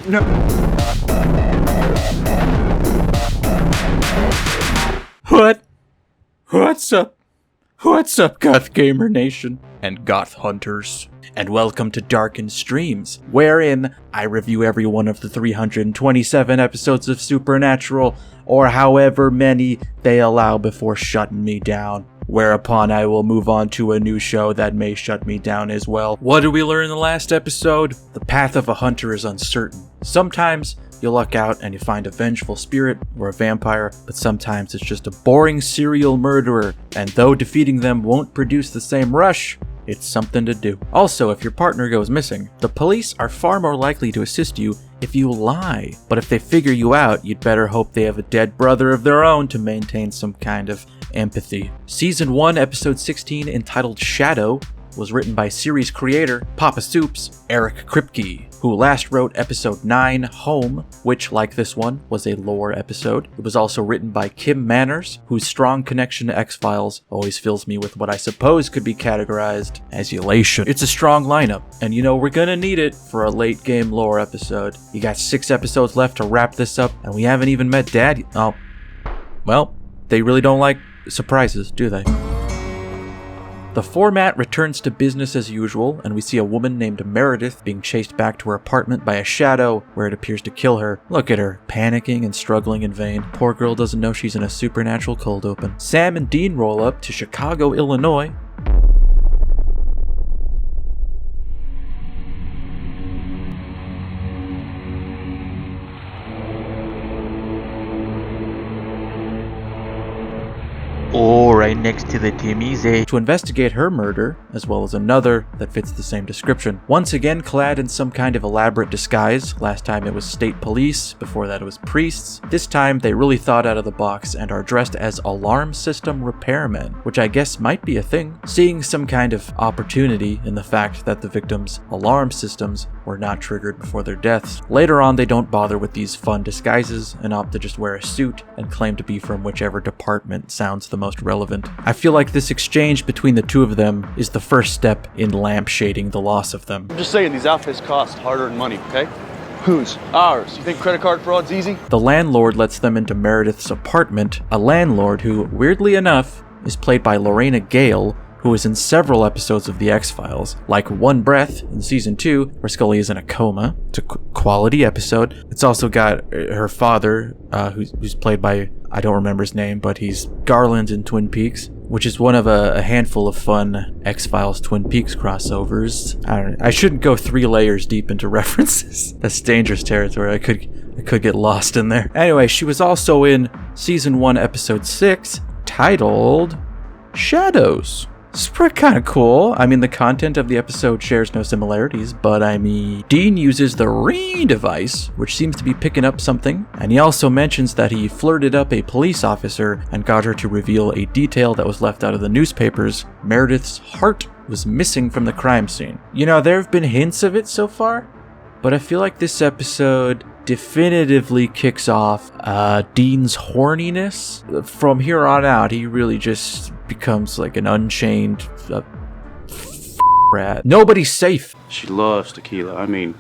No. What's up? What's up, Goth Gamer Nation and Goth Hunters? And welcome to Darkened Streams, wherein I review every one of the 327 episodes of Supernatural, or however many they allow before shutting me down. Whereupon I will move on to a new show that may shut me down as well. What did we learn in the last episode? The path of a hunter is uncertain. Sometimes you luck out and you find a vengeful spirit or a vampire, but sometimes it's just a boring serial murderer, and though defeating them won't produce the same rush, it's something to do. Also, if your partner goes missing, the police are far more likely to assist you if you lie. But if they figure you out, you'd better hope they have a dead brother of their own to maintain some kind of empathy. Season 1, Episode 16, entitled Shadow, was written by series creator Papa Soup's Eric Kripke, who last wrote Episode 9, Home, which, like this one, was a lore episode. It was also written by Kim Manners, whose strong connection to X-Files always fills me with what I suppose could be categorized as elation. It's a strong lineup, and you know we're gonna need it for a late game lore episode. You got 6 episodes left to wrap this up, and we haven't even met Dad. Oh, well, they really don't like surprises, do they? The format returns to business as usual, and we see a woman named Meredith being chased back to her apartment by a shadow where it appears to kill her. Look at her, panicking and struggling in vain. Poor girl doesn't know she's in a supernatural cold open. Sam and Dean roll up to Chicago, Illinois. Oh, right next to the Timmy's, eh? To investigate her murder, as well as another that fits the same description. Once again clad in some kind of elaborate disguise. Last time it was state police, before that it was priests. This time they really thought out of the box and are dressed as alarm system repairmen, which I guess might be a thing. Seeing some kind of opportunity in the fact that the victims' alarm systems were not triggered before their deaths. Later on, they don't bother with these fun disguises and opt to just wear a suit and claim to be from whichever department sounds the most relevant. I feel like this exchange between the two of them is the first step in lampshading the loss of them. I'm just saying these outfits cost hard-earned money, okay? Whose? Ours. You think credit card fraud's easy? The landlord lets them into Meredith's apartment, a landlord who, weirdly enough, is played by Lorena Gale, who is in several episodes of The X-Files, like One Breath in Season 2, where Scully is in a coma. It's a quality episode. It's also got her father, who's played by, I don't remember his name, but he's Garland in Twin Peaks, which is one of a handful of fun X-Files Twin Peaks crossovers. I shouldn't go 3 layers deep into references. That's dangerous territory. I could get lost in there. Anyway, she was also in Season 1, Episode 6, titled Shadows. It's kind of cool. I mean, the content of the episode shares no similarities, but I mean, Dean uses the Ring device, which seems to be picking up something, and he also mentions that he flirted up a police officer and got her to reveal a detail that was left out of the newspapers. Meredith's heart was missing from the crime scene. You know, there have been hints of it so far, but I feel like this episode definitively kicks off Dean's horniness. From here on out, he really just becomes like an unchained rat. Nobody's safe. She loves tequila. I mean,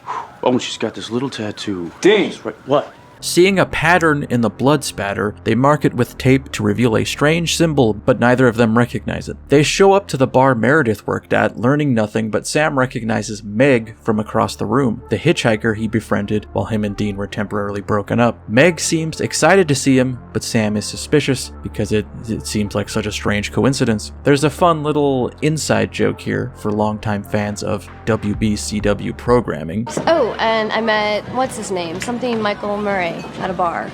oh, and she's got this little tattoo. Dean! Right. What? Seeing a pattern in the blood spatter, they mark it with tape to reveal a strange symbol, but neither of them recognize it. They show up to the bar Meredith worked at, learning nothing, but Sam recognizes Meg from across the room, the hitchhiker he befriended while him and Dean were temporarily broken up. Meg seems excited to see him, but Sam is suspicious because it seems like such a strange coincidence. There's a fun little inside joke here for longtime fans of WBCW programming. Oh, and I met, what's his name? Something Michael Murray at a bar.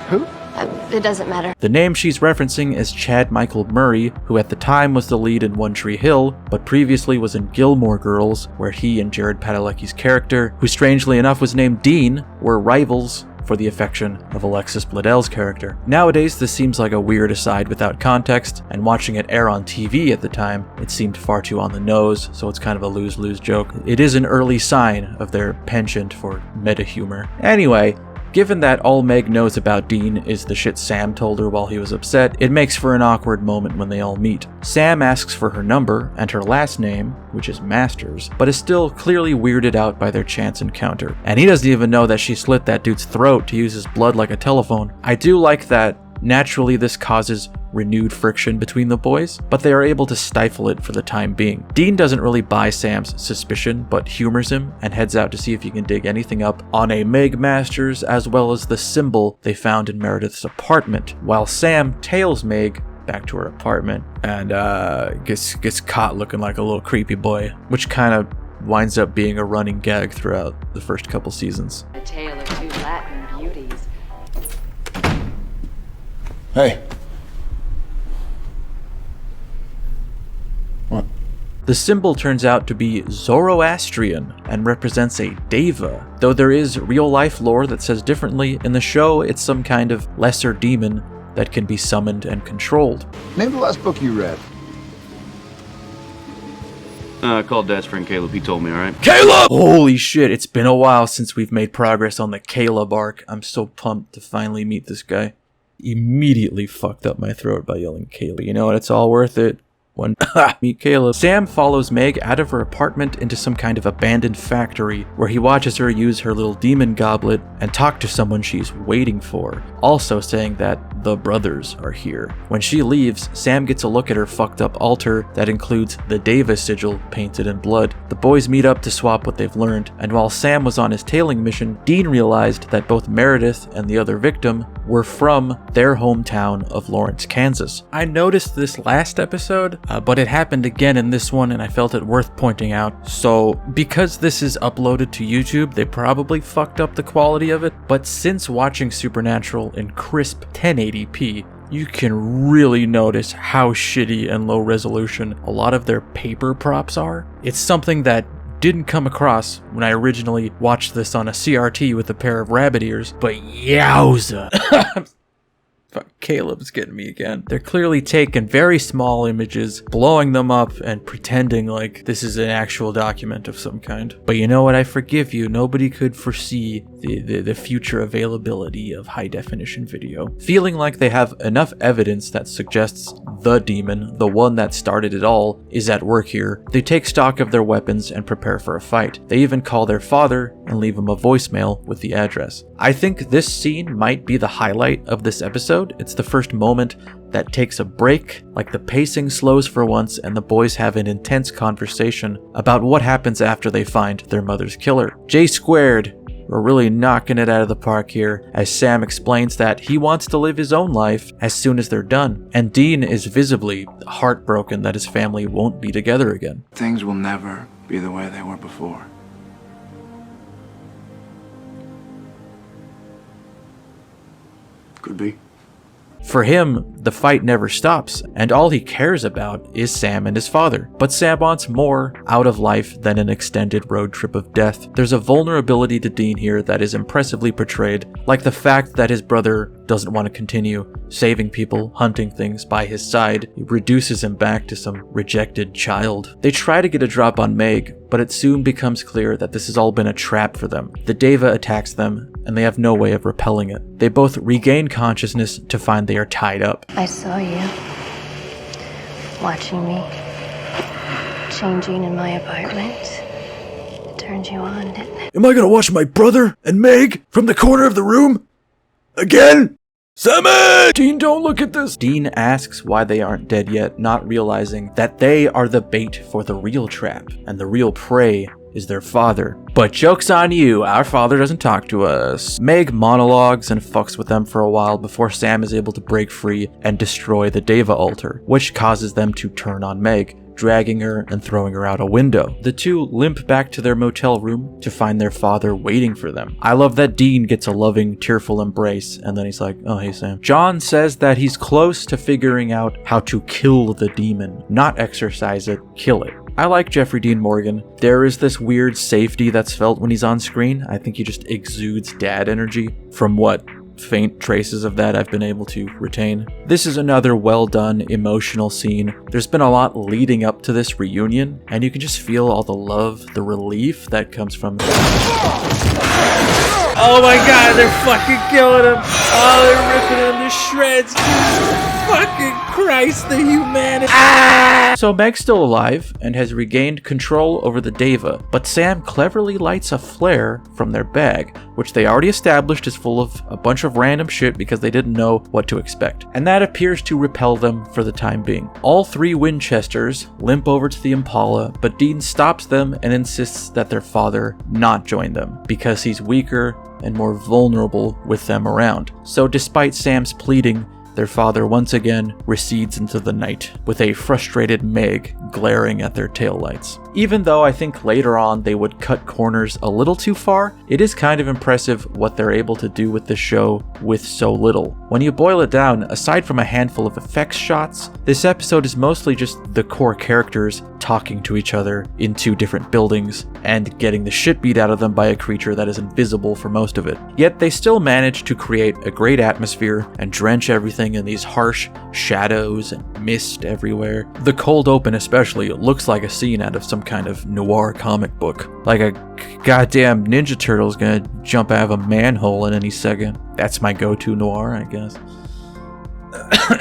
Who? It doesn't matter. The name she's referencing is Chad Michael Murray, who at the time was the lead in One Tree Hill, but previously was in Gilmore Girls, where he and Jared Padalecki's character, who strangely enough was named Dean, were rivals for the affection of Alexis Bledell's character. Nowadays, this seems like a weird aside without context, and watching it air on TV at the time, it seemed far too on the nose, so it's kind of a lose-lose joke. It is an early sign of their penchant for meta-humor. Anyway, Given that all Meg knows about Dean is the shit Sam told her while he was upset, it makes for an awkward moment when they all meet. Sam asks for her number and her last name, which is Masters, but is still clearly weirded out by their chance encounter. And he doesn't even know that she slit that dude's throat to use his blood like a telephone. I do like that naturally this causes renewed friction between the boys, but they are able to stifle it for the time being. Dean doesn't really buy Sam's suspicion, but humors him and heads out to see if he can dig anything up on a Meg Masters as well as the symbol they found in Meredith's apartment, while Sam tails Meg back to her apartment and gets caught looking like a little creepy boy, which kind of winds up being a running gag throughout the first couple seasons. A tale of two Latin beauties. Hey. What? The symbol turns out to be Zoroastrian and represents a Deva, though there is real-life lore that says differently. In the show, it's some kind of lesser demon that can be summoned and controlled. Name the last book you read. I called Dad's friend Caleb. He told me, all right? Caleb! Holy shit, it's been a while since we've made progress on the Caleb arc. I'm so pumped to finally meet this guy. Immediately fucked up my throat by yelling Caleb. You know what? It's all worth it. When meet Caleb. Sam follows Meg out of her apartment into some kind of abandoned factory where he watches her use her little demon goblet and talk to someone she's waiting for, also saying that the brothers are here. When she leaves, Sam gets a look at her fucked up altar that includes the Deva sigil painted in blood. The boys meet up to swap what they've learned, and while Sam was on his tailing mission, Dean realized that both Meredith and the other victim were from their hometown of Lawrence, Kansas. I noticed this last episode, but it happened again in this one and I felt it worth pointing out. So because this is uploaded to YouTube, they probably fucked up the quality of it, but since watching Supernatural in crisp 1080p, you can really notice how shitty and low resolution a lot of their paper props are. It's something that didn't come across when I originally watched this on a CRT with a pair of rabbit ears, but yowza. Fuck, Caleb's getting me again. They're clearly taking very small images, blowing them up, and pretending like this is an actual document of some kind. But you know what? I forgive you. Nobody could foresee the future availability of high-definition video. Feeling like they have enough evidence that suggests the demon, the one that started it all, is at work here, they take stock of their weapons and prepare for a fight. They even call their father and leave him a voicemail with the address. I think this scene might be the highlight of this episode. It's the first moment that takes a break, like the pacing slows for once and the boys have an intense conversation about what happens after they find their mother's killer. J Squared, we're really knocking it out of the park here, as Sam explains that he wants to live his own life as soon as they're done, and Dean is visibly heartbroken that his family won't be together again. Things will never be the way they were before. Could be. For him, the fight never stops, and all he cares about is Sam and his father. But Sam wants more out of life than an extended road trip of death. There's a vulnerability to Dean here that is impressively portrayed, like the fact that his brother doesn't want to continue saving people, hunting things by his side. It reduces him back to some rejected child. They try to get a drop on Meg, but it soon becomes clear that this has all been a trap for them. The Deva attacks them, and they have no way of repelling it. They both regain consciousness to find they are tied up. I saw you watching me changing in my apartment. It turned you on, didn't it? Am I gonna watch my brother and Meg from the corner of the room? Again? Sammy! Dean, don't look at this! Dean asks why they aren't dead yet, not realizing that they are the bait for the real trap, and the real prey is their father. But joke's on you, our father doesn't talk to us. Meg monologues and fucks with them for a while before Sam is able to break free and destroy the Deva altar, which causes them to turn on Meg, dragging her and throwing her out a window. The two limp back to their motel room to find their father waiting for them. I love that Dean gets a loving, tearful embrace, and then he's like, oh hey Sam. John says that he's close to figuring out how to kill the demon, not exorcise it, kill it. I like Jeffrey Dean Morgan. There is this weird safety that's felt when he's on screen. I think he just exudes dad energy. From what faint traces of that I've been able to retain. This is another well done emotional scene. There's been a lot leading up to this reunion, and you can just feel all the love, the relief that comes from Oh my god, they're fucking killing him. Oh, they're ripping him to shreds. Fucking Christ, the humanity. So Meg's still alive and has regained control over the Deva, but Sam cleverly lights a flare from their bag, which they already established is full of a bunch of random shit because they didn't know what to expect. And that appears to repel them for the time being. All three Winchesters limp over to the Impala, but Dean stops them and insists that their father not join them because he's weaker and more vulnerable with them around. So despite Sam's pleading, their father once again recedes into the night, with a frustrated Meg glaring at their taillights. Even though I think later on they would cut corners a little too far, it is kind of impressive what they're able to do with the show with so little. When you boil it down, aside from a handful of effects shots, this episode is mostly just the core characters talking to each other in two different buildings and getting the shit beat out of them by a creature that is invisible for most of it. Yet they still manage to create a great atmosphere and drench everything in these harsh shadows and mist everywhere. The cold open especially looks like a scene out of some kind of noir comic book. Like a goddamn Ninja Turtle's gonna jump out of a manhole in any second. That's my go-to noir, I guess.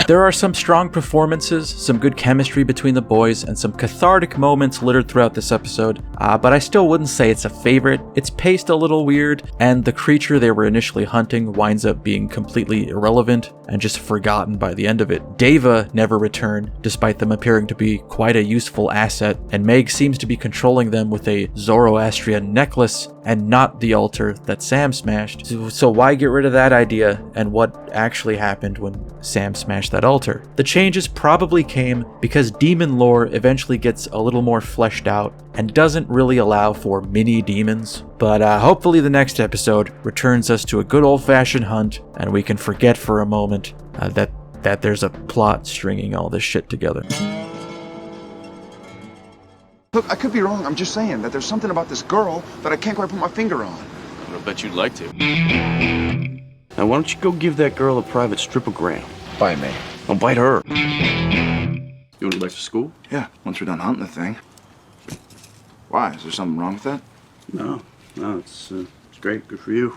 There are some strong performances, some good chemistry between the boys, and some cathartic moments littered throughout this episode, but I still wouldn't say it's a favorite. It's paced a little weird, and the creature they were initially hunting winds up being completely irrelevant and just forgotten by the end of it. Deva never returned, despite them appearing to be quite a useful asset, and Meg seems to be controlling them with a Zoroastrian necklace and not the altar that Sam smashed. So why get rid of that idea, and what actually happened when Sam smashed that altar? The changes probably came because demon lore eventually gets a little more fleshed out and doesn't really allow for mini demons, but hopefully the next episode returns us to a good old-fashioned hunt and we can forget for a moment that there's a plot stringing all this shit together. Look, I could be wrong. I'm just saying that there's something about this girl that I can't quite put my finger on. I bet you'd like to. Now, why don't you go give that girl a private stripogram? Bite me. Don't bite her. You want to go back to school? Yeah, once we're done hunting the thing. Why? Is there something wrong with that? No, it's great. Good for you.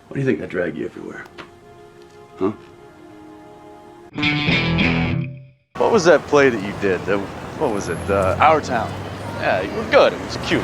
Why do you think I drag you everywhere? Huh? What was that play that you did? What was it? Our Town. Yeah, you were good. It was cute.